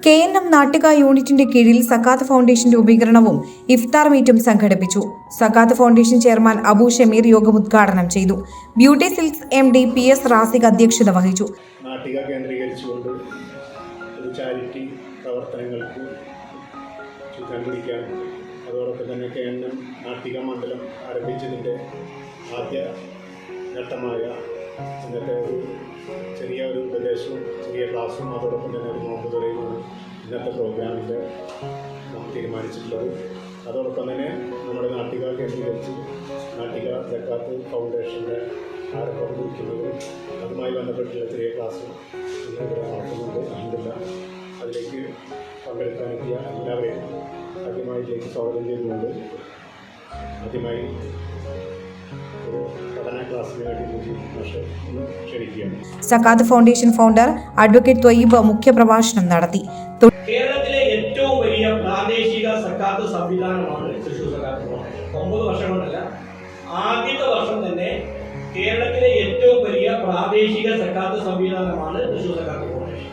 KNM Nattika യൂണിറ്റിന്റെ കീഴിൽ സക്കാത്ത് foundation രൂപീകരണവും ഇഫ്താർ മീറ്റും സംഘടിപ്പിച്ചു. സക്കാത്ത് ഫൗണ്ടേഷൻ ചെയർമാൻ അബു ഷമീർ യോഗം ഉദ്ഘാടനം ചെയ്തു. Beauty silks MD PS Raziq അധ്യക്ഷത വഹിച്ചു. നാട്ടിക കേന്ദ്രീകരിച്ചുകൊണ്ട് ഒരു ചാരിറ്റി പ്രവർത്തനങ്ങൾക്ക് കണ്ടുപിടിക്കാൻ അതോടൊപ്പം തന്നെ KNM നാട്ടിക മണ്ഡലം ആരംഭിച്ചതിൻ്റെ ആദ്യ ഘട്ടമായ ഇന്നത്തെ ഒരു ചെറിയ ഒരു ഉപദേശവും ചെറിയ ക്ലാസ്സും അതോടൊപ്പം തന്നെ ഒരു നോമ്പ് തുറയുമാണ് ഇന്നത്തെ പ്രോഗ്രാമിൻ്റെ നാം തീരുമാനിച്ചിട്ടുള്ളത്. അതോടൊപ്പം തന്നെ നമ്മുടെ നാട്ടിക കേന്ദ്രീകരിച്ച് നാട്ടിക സക്കാത്ത് ഫൗണ്ടേഷൻ്റെ ആരംഭം കുറിക്കുന്നതും അതുമായി ബന്ധപ്പെട്ടുള്ള ചെറിയ ക്ലാസ്സും ഇന്നിവിടെ നടക്കുന്നുണ്ട്. അൽഹംദുലില്ലാ അതിലേക്ക് പങ്കെടുക്കാനെത്തിയ എല്ലാവരെയും ആദ്യമായി ഇതിലേക്ക് സ്വാഗതം ചെയ്തുകൊണ്ട് ആദ്യമായി സക്കാത്ത് ഫൗണ്ടേഷൻ ഫൗണ്ടർ അഡ്വക്കേറ്റ് ത്വയ്യിബ് മുഖ്യപ്രഭാഷണം നടത്തി. കേരളത്തിലെ ഏറ്റവും വലിയ പ്രാദേശിക സക്കാത്ത് സംവിധാനമാണ് തൃശ്ശൂർ സക്കാത്ത് ഫൗണ്ടേഷൻ. 9 വർഷം കൊണ്ടല്ല, ആദ്യത്തെ വർഷം തന്നെ കേരളത്തിലെ ഏറ്റവും വലിയ പ്രാദേശിക സക്കാത്ത് സംവിധാനമാണ് തൃശ്ശൂർ സക്കാത്ത് ഫൗണ്ടേഷൻ.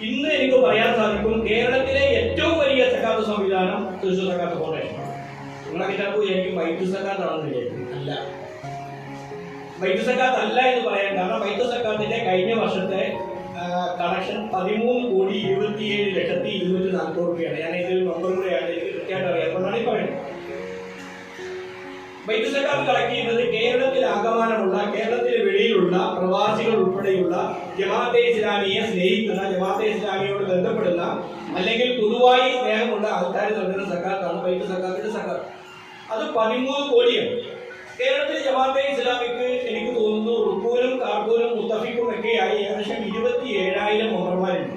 ഇന്ന് എനിക്ക് പറയാൻ സാധിക്കും, കേരളത്തിലെ ഏറ്റവും വലിയ സക്കാത്ത് സംവിധാനം തൃശ്ശൂർ സക്കാത്ത് ഫൗണ്ടേഷനാണ്. നിങ്ങളെ കിട്ടാപ്പോൾ എനിക്ക് വൈദ്യു സക്കാത്താണെന്ന് വിചാരിക്കും. അല്ല, വൈദ്യു സക്കാത്ത് അല്ല എന്ന് പറയാൻ കാരണം വൈദ്യു സക്കാത്തിന്റെ കഴിഞ്ഞ വർഷത്തെ കളക്ഷൻ 13,27,240 രൂപയാണ്. ഞാൻ ഇതിൽ നമ്പർ കൂടെയാണ്, എനിക്ക് കൃത്യമായിട്ട് അറിയാം, അതുകൊണ്ടാണ് ഈ പറയുന്നത്. വൈദ്യു സക്കാത്ത് കളക്ട് ചെയ്യുന്നത് കേരളത്തിൽ ആകമാനമുള്ള, കേരളത്തിന് വെളിയിലുള്ള പ്രവാസികൾ ഉൾപ്പെടെയുള്ള ജമാഅത്തെ ഇസ്ലാമിയെ സ്നേഹിക്കുന്ന, ജമാഅത്തെ ഇസ്ലാമിയോട് ബന്ധപ്പെടുന്ന അല്ലെങ്കിൽ പൊതുവായി സ്നേഹമുള്ള ആൾക്കാർ നൽകുന്ന സക്കാത്താണ് വൈദ്യു സക്കാത്തിന്റെ സക്കാത്ത്. അത് 13 കോടിയാണ്. കേരളത്തിലെ ജമാഅത്തെ ഇസ്ലാമിക്ക് എനിക്ക് തോന്നുന്നു റുക്കൂനും കാർക്കൂനും മുത്തഫിക്കും ഒക്കെയായി ഏകദേശം 27,000 മെമ്പർമാരുണ്ട്.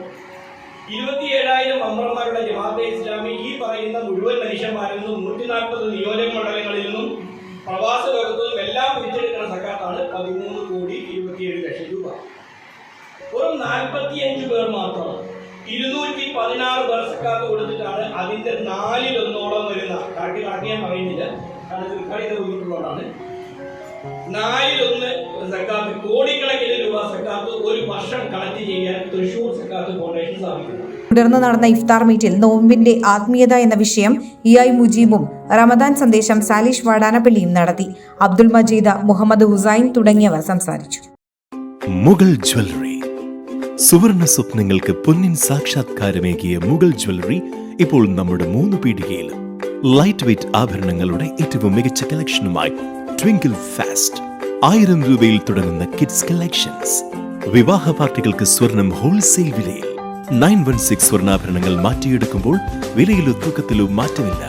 27,000 മെമ്പർമാരുടെ ജമാഅത്തെ ഇസ്ലാമി ഈ പറയുന്ന മുഴുവൻ മനുഷ്യന്മാരിൽ നിന്നും 140 നിയോജക മണ്ഡലങ്ങളിൽ നിന്നും പ്രവാസ ലോകത്തു നിന്നും എല്ലാം പിരിച്ചെടുക്കുന്ന സക്കാത്താണ് 13,27,00,000 രൂപ. വെറും 45 പേർ മാത്രം 216 പേർ സക്കാത്ത് കൊടുത്തിട്ടാണ് അതിന്റെ 4/1 വരുന്ന കണക്കിയാൻ പറയുന്നില്ല, ാണ് 4/1 സക്കാത്ത്, കോടിക്കണക്കിന് രൂപ സക്കാത്ത് ഒരു വർഷം കളക്ട് ചെയ്യാൻ തൃശ്ശൂർ സക്കാത്ത് ഫൗണ്ടേഷൻ സാധിക്കുന്നു. തുടർന്ന് നടന്ന ഇഫ്താർ മീറ്റിൽ നോമ്പിന്റെ ആത്മീയത എന്ന വിഷയം EI മുജീബും റമദാൻ സന്ദേശം സാലിഷ് വാടാനപ്പള്ളിയും നടത്തി. അബ്ദുൽ മജീദ്, മുഹമ്മദ് ഹുസൈൻ തുടങ്ങിയവർ സംസാരിച്ചു. മുഗൾ ജ്വല്ലറി, സുവർണ സ്വപ്നങ്ങൾക്ക് പൊന്നിൻ സാക്ഷാത്കാരമേകിയ മുഗൾ ജ്വല്ലറി ഇപ്പോൾ നമ്മുടെ 3 പീടികയിലും. ലൈറ്റ് വെയ്റ്റ് ആഭരണങ്ങളുടെ ഏറ്റവും മികച്ച കളക്ഷനുമായി ട്വിങ്കിൾ ഫാസ്റ്റ്. 1000 രൂപയിൽ തുടങ്ങുന്ന കിഡ്സ് കളക്ഷൻസ്. വിവാഹ പാർട്ടികൾക്ക് സ്വർണം ഹോൾസെയിൽ വിലയിൽ. 916 സ്വർണ്ണാഭരണങ്ങൾ മാറ്റിയെടുക്കുമ്പോൾ വിലയിലോ തൂക്കത്തിലോ മാറ്റമില്ല.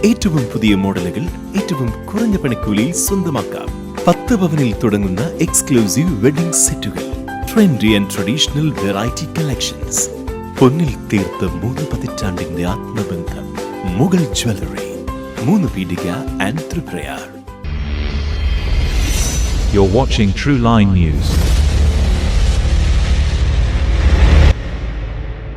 ഏറ്റവും പുതിയ മോഡലുകൾ ഏറ്റവും കുറഞ്ഞ പണിക്കൂലിയിൽ സ്വന്തമാക്കാം. 10 പവനിൽ തുടങ്ങുന്ന എക്സ്ക്ലൂസീവ് വെഡിംഗ് സെറ്റുകൾ. Trendy and traditional variety collections. പൊന്നിൽ തീർത്ത 3 പതിറ്റാണ്ടിന്റെ ആത്മബന്ധം. മുഗൾ ജ്വല്ലറി, 3 പീടിക and Tripura. You're watching True Line News.